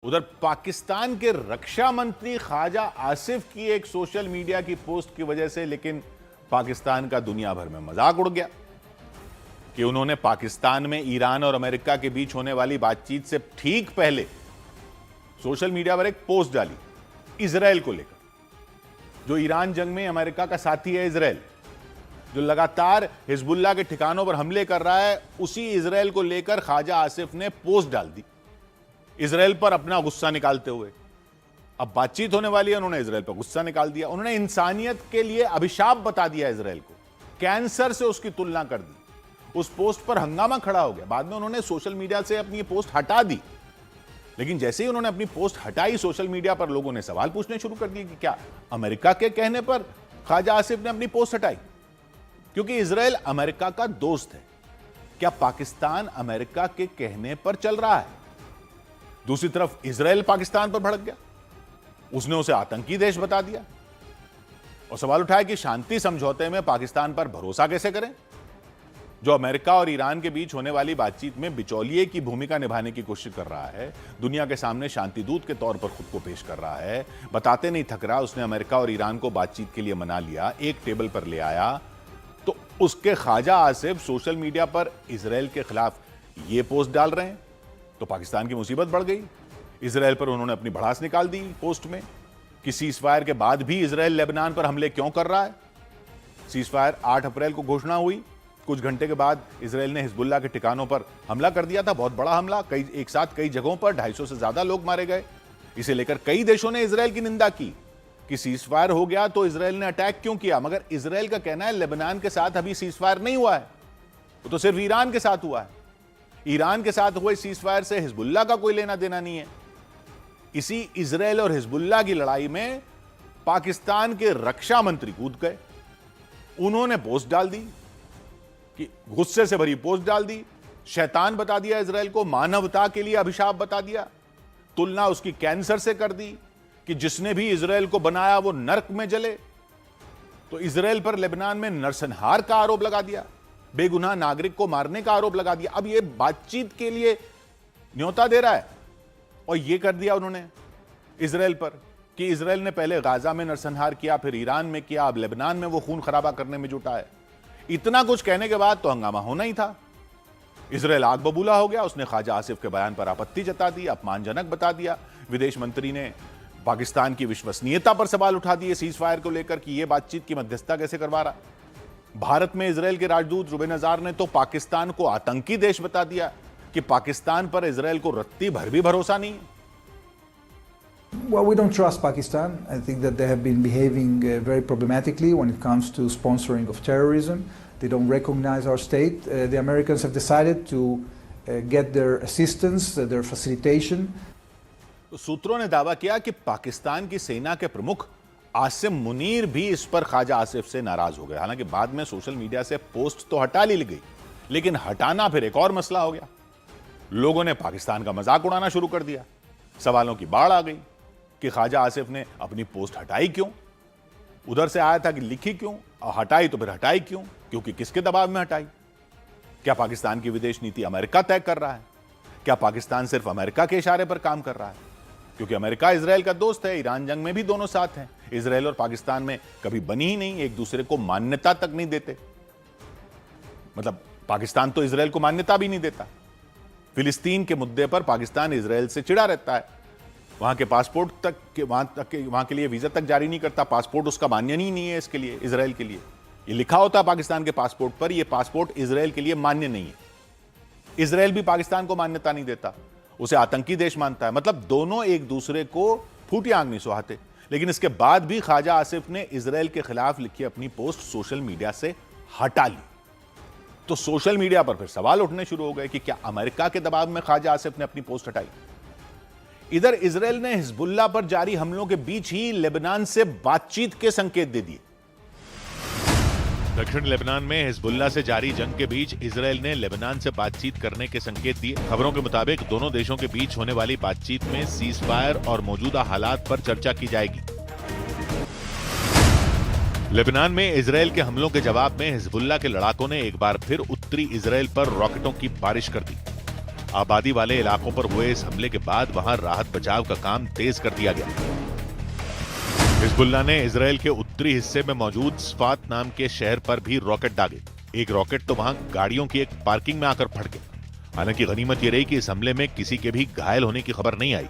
उधर पाकिस्तान के रक्षा मंत्री ख्वाजा आसिफ की एक सोशल मीडिया की पोस्ट की वजह से लेकिन पाकिस्तान का दुनिया भर में मजाक उड़ गया कि उन्होंने पाकिस्तान में ईरान और अमेरिका के बीच होने वाली बातचीत से ठीक पहले सोशल मीडिया पर एक पोस्ट डाली इजराइल को लेकर। जो ईरान जंग में अमेरिका का साथी है इजराइल, जो लगातार हिजबुल्लाह के ठिकानों पर हमले कर रहा है, उसी इजराइल को लेकर ख्वाजा आसिफ ने पोस्ट डाल दी इजराइल पर अपना गुस्सा निकालते हुए। अब बातचीत होने वाली है, उन्होंने इजराइल पर गुस्सा निकाल दिया। उन्होंने इंसानियत के लिए अभिशाप बता दिया इजराइल को, कैंसर से उसकी तुलना कर दी। उस पोस्ट पर हंगामा खड़ा हो गया। बाद में उन्होंने सोशल मीडिया से अपनी पोस्ट हटा दी, लेकिन जैसे ही उन्होंने अपनी पोस्ट हटाई, सोशल मीडिया पर लोगों ने सवाल पूछने शुरू कर दिए कि क्या अमेरिका के कहने पर ख्वाजा आसिफ ने अपनी पोस्ट हटाई? क्योंकि इजराइल अमेरिका का दोस्त है। क्या पाकिस्तान अमेरिका के कहने पर चल रहा है? दूसरी तरफ इजराइल पाकिस्तान पर भड़क गया, उसने उसे आतंकी देश बता दिया और सवाल उठाया कि शांति समझौते में पाकिस्तान पर भरोसा कैसे करें, जो अमेरिका और ईरान के बीच होने वाली बातचीत में बिचौलिए की भूमिका निभाने की कोशिश कर रहा है, दुनिया के सामने शांति दूत के तौर पर खुद को पेश कर रहा है, बताते नहीं थक रहा। उसने अमेरिका और ईरान को बातचीत के लिए मना लिया, एक टेबल पर ले आया, तो उसके ख्वाजा आसिफ सोशल मीडिया पर इजराइल के खिलाफ यह पोस्ट डाल रहे हैं, तो पाकिस्तान की मुसीबत बढ़ गई। इजराइल पर उन्होंने अपनी भड़ास निकाल दी पोस्ट में कि सीजफायर के बाद भी इजराइल लेबनान पर हमले क्यों कर रहा है। सीजफायर 8 अप्रैल को घोषणा हुई, कुछ घंटे के बाद इजराइल ने हिजबुल्लाह के ठिकानों पर हमला कर दिया था, बहुत बड़ा हमला, एक साथ कई जगहों पर 250 से ज्यादा लोग मारे गए। इसे लेकर कई देशों ने इजराइल की निंदा की कि सीजफायर हो गया तो इजराइल ने अटैक क्यों किया। मगर इजराइल का कहना है लेबनान के साथ अभी सीजफायर नहीं हुआ है, वो तो सिर्फ ईरान के साथ हुआ है। ईरान के साथ हुए सीजफायर से हिजबुल्लाह का कोई लेना देना नहीं है। इसी इजराइल और हिजबुल्लाह की लड़ाई में पाकिस्तान के रक्षा मंत्री कूद गए। उन्होंने पोस्ट डाल दी कि गुस्से से भरी पोस्ट डाल दी, शैतान बता दिया इजराइल को, मानवता के लिए अभिशाप बता दिया, तुलना उसकी कैंसर से कर दी कि जिसने भी इजराइल को बनाया वो नर्क में जले। तो इजराइल पर लेबनान में नरसंहार का आरोप लगा दिया, बेगुनाह नागरिक को मारने का आरोप लगा दिया। अब यह बातचीत के लिए न्योता दे रहा है और यह कर दिया उन्होंने इजराइल पर कि इजराइल ने पहले गाजा में नरसंहार किया, फिर ईरान में किया, अब लेबनान में वो खून खराबा करने में जुटा है। इतना कुछ कहने के बाद तो हंगामा होना ही था। इजराइल आग बबूला हो गया, उसने ख्वाजा आसिफ के बयान पर आपत्ति जता दी, अपमानजनक बता दिया। विदेश मंत्री ने पाकिस्तान की विश्वसनीयता पर सवाल उठा दिए सीजफायर को लेकर कि यह बातचीत की मध्यस्थता कैसे करवा रहा। भारत में इजराइल के राजदूत रुबेन अजार ने तो पाकिस्तान को आतंकी देश बता दिया कि पाकिस्तान पर इजराइल को रत्ती भर भी भरोसा नहीं है। Well, we don't trust Pakistan. I think that they have been behaving very problematically when it comes to sponsoring of terrorism. They don't recognize our state. The Americans have decided to get their assistance, their facilitation. तो सूत्रों ने दावा किया कि पाकिस्तान की सेना के प्रमुख आसिम मुनीर भी इस पर ख्वाजा आसिफ से नाराज हो गए। हालांकि बाद में सोशल मीडिया से पोस्ट तो हटा ली गई, लेकिन हटाना फिर एक और मसला हो गया। लोगों ने पाकिस्तान का मजाक उड़ाना शुरू कर दिया, सवालों की बाढ़ आ गई कि ख्वाजा आसिफ ने अपनी पोस्ट हटाई क्यों, उधर से आया था कि लिखी क्यों, और हटाई तो फिर हटाई क्यों, क्योंकि किसके दबाव में हटाई। क्या पाकिस्तान की विदेश नीति अमेरिका तय कर रहा है? क्या पाकिस्तान सिर्फ अमेरिका के इशारे पर काम कर रहा है? क्योंकि अमेरिका इजराइल का दोस्त है, ईरान जंग में भी दोनों साथ हैं। इजराइल और पाकिस्तान में कभी बनी ही नहीं, एक दूसरे को मान्यता तक नहीं देते। मतलब पाकिस्तान तो इजराइल को मान्यता भी नहीं देता। फिलिस्तीन के मुद्दे पर पाकिस्तान इजराइल से चिढ़ा रहता है, वहां के पासपोर्ट तक के वहां के लिए वीजा तक जारी नहीं करता, पासपोर्ट उसका मान्य ही नहीं है इसके लिए, इजराइल के लिए। ये लिखा होता है पाकिस्तान के पासपोर्ट पर, यह पासपोर्ट इजराइल के लिए मान्य नहीं है। इजराइल भी पाकिस्तान को मान्यता नहीं देता, उसे आतंकी देश मानता है। मतलब दोनों एक दूसरे को फूटी आंख नहीं सुहाते। लेकिन इसके बाद भी ख्वाजा आसिफ ने इजराइल के खिलाफ लिखी अपनी पोस्ट सोशल मीडिया से हटा ली। तो सोशल मीडिया पर फिर सवाल उठने शुरू हो गए कि क्या अमेरिका के दबाव में ख्वाजा आसिफ ने अपनी पोस्ट हटाई। इधर इजराइल ने हिजबुल्लाह पर जारी हमलों के बीच ही लेबनान से बातचीत के संकेत दे दिए। दक्षिण लेबनान में हिजबुल्लाह से जारी जंग के बीच इजराइल ने लेबनान से बातचीत करने के संकेत दिए। खबरों के मुताबिक दोनों देशों के बीच होने वाली बातचीत में सीजफायर और मौजूदा हालात पर चर्चा की जाएगी। लेबनान में इजराइल के हमलों के जवाब में हिजबुल्लाह के लड़ाकों ने एक बार फिर उत्तरी इजराइल पर रॉकेटों की बारिश कर दी। आबादी वाले इलाकों पर हुए इस हमले के बाद वहां राहत बचाव का काम तेज कर दिया गया। हिजबुल्लाह ने इजराइल के उत्तरी हिस्से में मौजूद स्फात नाम के शहर पर भी रॉकेट दागे। एक रॉकेट तो वहां गाड़ियों की एक पार्किंग में आकर फट गया। हालांकि गनीमत यह रही कि इस हमले में किसी के भी घायल होने की खबर नहीं आई।